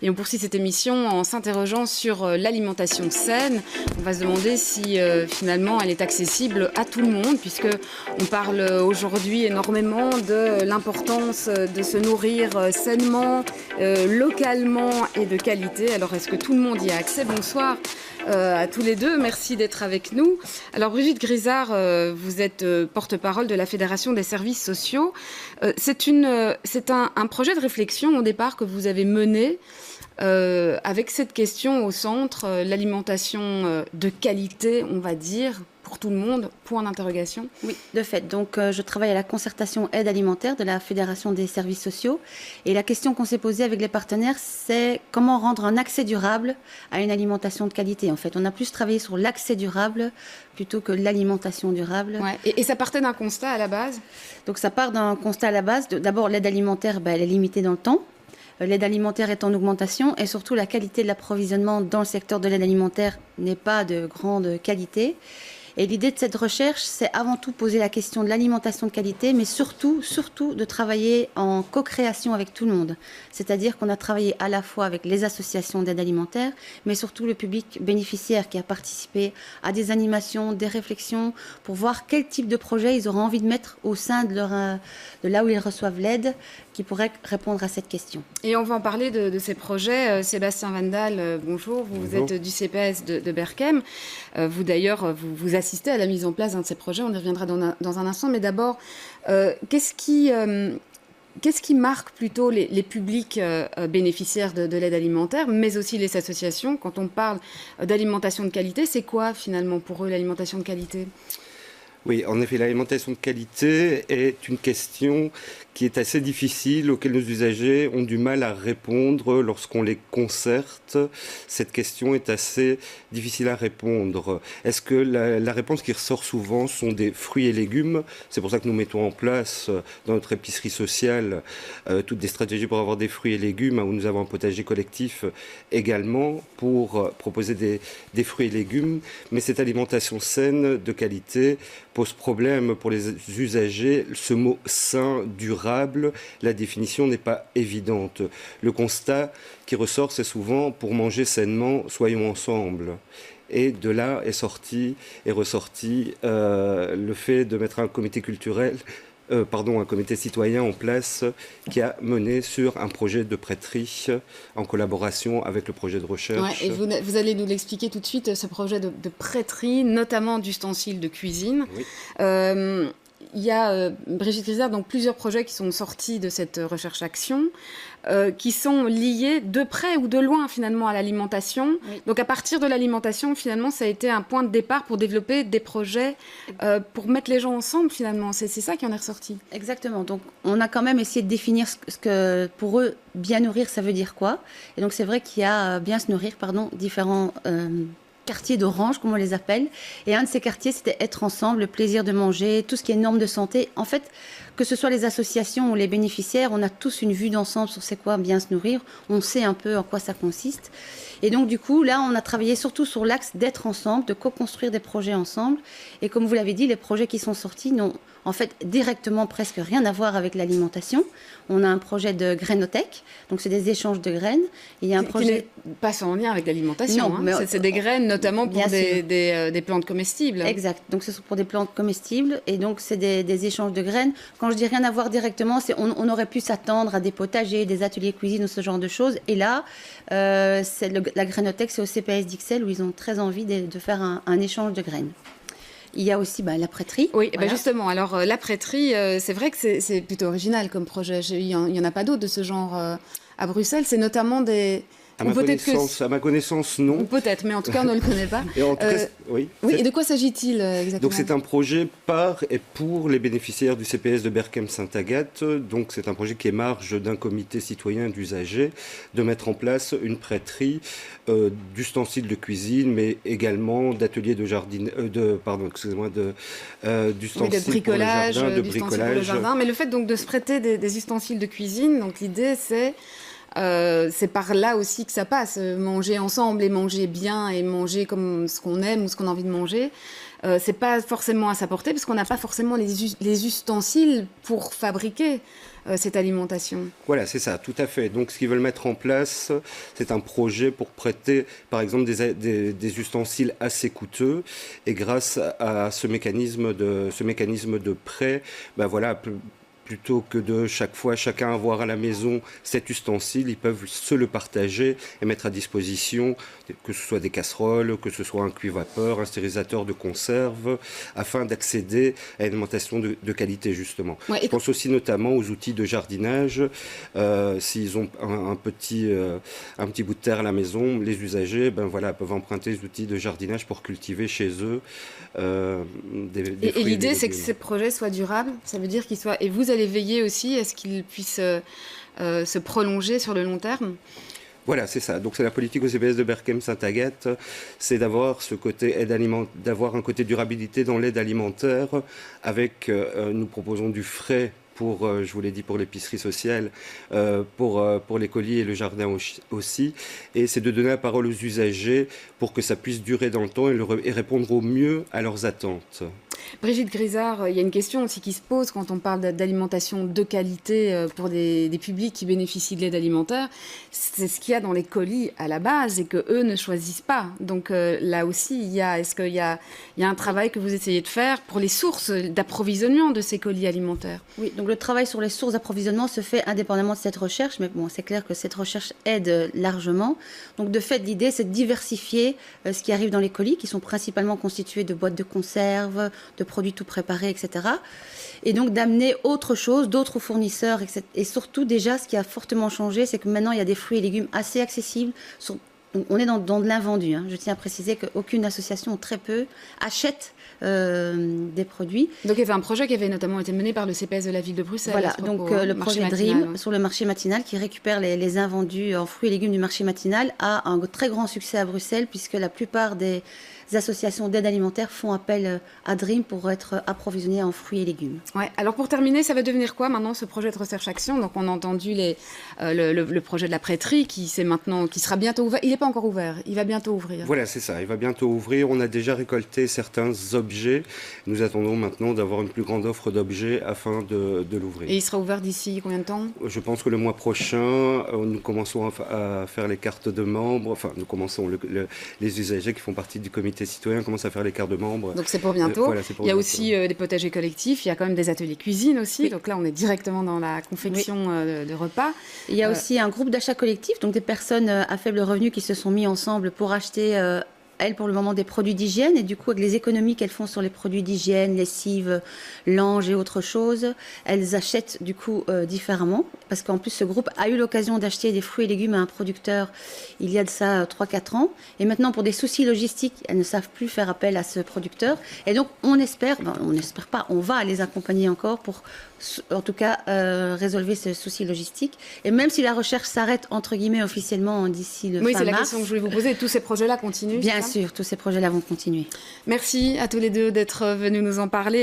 Et on poursuit cette émission en s'interrogeant sur l'alimentation saine. On va se demander si finalement elle est accessible à tout le monde, puisque on parle aujourd'hui énormément de l'importance de se nourrir sainement, localement et de qualité. Alors est-ce que tout le monde y a accès? Bonsoir à tous les deux, merci d'être avec nous. Alors Brigitte Grisard, vous êtes porte-parole de la Fédération des services sociaux. C'est un projet de réflexion au départ que vous avez mené avec cette question au centre, l'alimentation de qualité, on va dire, pour tout le monde, point d'interrogation. Oui, de fait. Donc, je travaille à la concertation aide alimentaire de la Fédération des services sociaux. Et la question qu'on s'est posée avec les partenaires, c'est comment rendre un accès durable à une alimentation de qualité. En fait, on a plus travaillé sur l'accès durable plutôt que l'alimentation durable. Ouais. Et ça partait d'un constat à la base? Donc, ça part d'un constat à la base. D'abord, l'aide alimentaire, elle est limitée dans le temps. L'aide alimentaire est en augmentation et surtout la qualité de l'approvisionnement dans le secteur de l'aide alimentaire n'est pas de grande qualité. Et l'idée de cette recherche, c'est avant tout poser la question de l'alimentation de qualité, mais surtout de travailler en co-création avec tout le monde. C'est-à-dire qu'on a travaillé à la fois avec les associations d'aide alimentaire, mais surtout le public bénéficiaire qui a participé à des animations, des réflexions, pour voir quel type de projet ils auraient envie de mettre au sein de là où ils reçoivent l'aide, qui pourrait répondre à cette question. Et on va en parler de ces projets. Sébastien Vandal, bonjour. Vous êtes du CPS de Berchem. Vous d'ailleurs, vous assistez à la mise en place d'un de ces projets. On y reviendra dans un instant. Mais d'abord, qu'est-ce qui marque plutôt les publics bénéficiaires de l'aide alimentaire, mais aussi les associations? Quand on parle d'alimentation de qualité, c'est quoi finalement pour eux l'alimentation de qualité? Oui, en effet, l'alimentation de qualité est une question qui est assez difficile, auquel nos usagers ont du mal à répondre lorsqu'on les concerte. Cette question est assez difficile à répondre. Est-ce que la réponse qui ressort souvent sont des fruits et légumes? C'est pour ça que nous mettons en place dans notre épicerie sociale toutes des stratégies pour avoir des fruits et légumes, où nous avons un potager collectif également pour proposer des fruits et légumes. Mais cette alimentation saine, de qualité, pose problème pour les usagers. Ce mot sain, durable, la définition n'est pas évidente. Le constat qui ressort, c'est souvent pour manger sainement, soyons ensemble. Et de là est ressorti le fait de mettre un comité culturel, un comité citoyen en place qui a mené sur un projet de prêterie en collaboration avec le projet de recherche. Ouais, et vous allez nous l'expliquer tout de suite, ce projet de prêterie, notamment d'ustensiles de cuisine. Oui. Il y a, Brigitte Grisard, donc plusieurs projets qui sont sortis de cette recherche-action, qui sont liés de près ou de loin finalement à l'alimentation. Oui. Donc à partir de l'alimentation, finalement, ça a été un point de départ pour développer des projets, pour mettre les gens ensemble finalement. C'est ça qui en est ressorti. Exactement. Donc on a quand même essayé de définir ce que pour eux, bien nourrir, ça veut dire quoi. Et donc c'est vrai qu'il y a bien se nourrir, différents quartiers d'Orange, comme on les appelle. Et un de ces quartiers, c'était être ensemble, le plaisir de manger, tout ce qui est normes de santé. En fait, que ce soit les associations ou les bénéficiaires, on a tous une vue d'ensemble sur c'est quoi bien se nourrir. On sait un peu en quoi ça consiste. Et donc, du coup, là, on a travaillé surtout sur l'axe d'être ensemble, de co-construire des projets ensemble. Et comme vous l'avez dit, les projets qui sont sortis n'ont en fait directement presque rien à voir avec l'alimentation. On a un projet de grainothèque, donc c'est des échanges de graines. Il y a un projet qui n'est pas sans lien avec l'alimentation. Non, mais c'est des graines notamment pour des plantes comestibles. Exact. Donc ce sont pour des plantes comestibles et donc c'est des échanges de graines. Quand je dis rien à voir directement, on aurait pu s'attendre à des potagers, des ateliers cuisine ou ce genre de choses. Et là, la grainothèque, c'est au CPS d'Ixelles où ils ont très envie de faire un échange de graines. Il y a aussi la prêterie. Oui, voilà. Justement. Alors, la prêterie, c'est vrai que c'est plutôt original comme projet. Il n'y en a pas d'autres de ce genre à Bruxelles. C'est notamment des... À ma connaissance, non. Peut-être, mais en tout cas, on ne le connaît pas. Et en tout cas, oui. Et de quoi s'agit-il exactement? Donc, c'est un projet par et pour les bénéficiaires du CPS de Berchem-Sainte-Agathe. Donc, c'est un projet qui émarge d'un comité citoyen d'usagers de mettre en place une prêterie d'ustensiles de cuisine, mais également d'ateliers de jardin, d'ustensiles de bricolage, pour le jardin, pour le jardin. Mais le fait donc de se prêter des ustensiles de cuisine, donc l'idée c'est par là aussi que ça passe, manger ensemble et manger bien et manger comme ce qu'on aime ou ce qu'on a envie de manger. C'est pas forcément à sa portée parce qu'on n'a pas forcément les ustensiles pour fabriquer cette alimentation. Voilà, c'est ça, tout à fait. Donc ce qu'ils veulent mettre en place, c'est un projet pour prêter, par exemple, des ustensiles assez coûteux. Et grâce à ce mécanisme de prêt, ben voilà, plutôt que de chaque fois chacun avoir à la maison cet ustensile, ils peuvent se le partager et mettre à disposition, que ce soit des casseroles, que ce soit un cuit-vapeur, un stérilisateur de conserve, afin d'accéder à une alimentation de qualité, justement. Ouais, je pense aussi notamment aux outils de jardinage. S'ils ont un petit bout de terre à la maison, les usagers peuvent emprunter les outils de jardinage pour cultiver chez eux des fruits. Et l'idée, c'est que ces projets soient durables. Ça veut dire qu'ils soient... Et vous allez veiller aussi à ce qu'ils puissent se prolonger sur le long terme. Voilà, c'est ça. Donc c'est la politique au CPS de Berchem-Sainte-Agathe, c'est d'avoir ce côté d'avoir un côté durabilité dans l'aide alimentaire. Avec, nous proposons du frais pour, je vous l'ai dit, pour l'épicerie sociale, pour les colis et le jardin aussi. Et c'est de donner la parole aux usagers pour que ça puisse durer dans le temps et répondre au mieux à leurs attentes. Brigitte Grisard, il y a une question aussi qui se pose quand on parle d'alimentation de qualité pour des publics qui bénéficient de l'aide alimentaire. C'est ce qu'il y a dans les colis à la base et qu'eux ne choisissent pas. Donc là aussi, est-ce qu'il y a un travail que vous essayez de faire pour les sources d'approvisionnement de ces colis alimentaires? Oui, donc le travail sur les sources d'approvisionnement se fait indépendamment de cette recherche, mais bon, c'est clair que cette recherche aide largement. Donc de fait, l'idée, c'est de diversifier ce qui arrive dans les colis, qui sont principalement constitués de boîtes de conserve, de produits tout préparés, etc. Et donc d'amener autre chose, d'autres fournisseurs, etc. Et surtout déjà, ce qui a fortement changé, c'est que maintenant, il y a des fruits et légumes assez accessibles. On est dans de l'invendu. Je tiens à préciser qu'aucune association, ou très peu, achète des produits. Donc il y avait un projet qui avait notamment été mené par le CPS de la ville de Bruxelles. Voilà, donc le projet DREAM sur le marché matinal qui récupère les invendus en fruits et légumes du marché matinal a un très grand succès à Bruxelles puisque la plupart des associations d'aide alimentaire font appel à DREAM pour être approvisionnés en fruits et légumes. Ouais. Alors pour terminer, ça va devenir quoi maintenant ce projet de recherche-action? Donc on a entendu le projet de la prêterie qui sera bientôt ouvert. Il n'est pas encore ouvert, il va bientôt ouvrir. Voilà, c'est ça, il va bientôt ouvrir. On a déjà récolté certains objets. Nous attendons maintenant d'avoir une plus grande offre d'objets afin de l'ouvrir. Et il sera ouvert d'ici combien de temps? Je pense que le mois prochain, nous commençons à faire les cartes de membres. Enfin, nous commençons, les usagers qui font partie du comité citoyen commencent à faire les cartes de membres. Donc c'est pour bientôt. Voilà, c'est pour il y a bientôt. aussi des potagers collectifs, il y a quand même des ateliers cuisine aussi. Oui. Donc là, on est directement dans la confection de repas. Il y a aussi un groupe d'achat collectif, donc des personnes à faible revenu qui se sont mis ensemble pour acheter... elles, pour le moment, des produits d'hygiène. Et du coup, avec les économies qu'elles font sur les produits d'hygiène, lessive, linge et autres choses, elles achètent du coup différemment. Parce qu'en plus, ce groupe a eu l'occasion d'acheter des fruits et légumes à un producteur il y a de ça 3-4 ans. Et maintenant, pour des soucis logistiques, elles ne savent plus faire appel à ce producteur. Et donc, on n'espère pas, on va les accompagner encore pour, en tout cas, résolver ce souci logistique. Et même si la recherche s'arrête, entre guillemets, officiellement d'ici le fin mars... Oui, c'est la question que je voulais vous poser. Tous ces projets-là continuent? Bien sûr, tous ces projets-là vont continuer. Merci à tous les deux d'être venus nous en parler.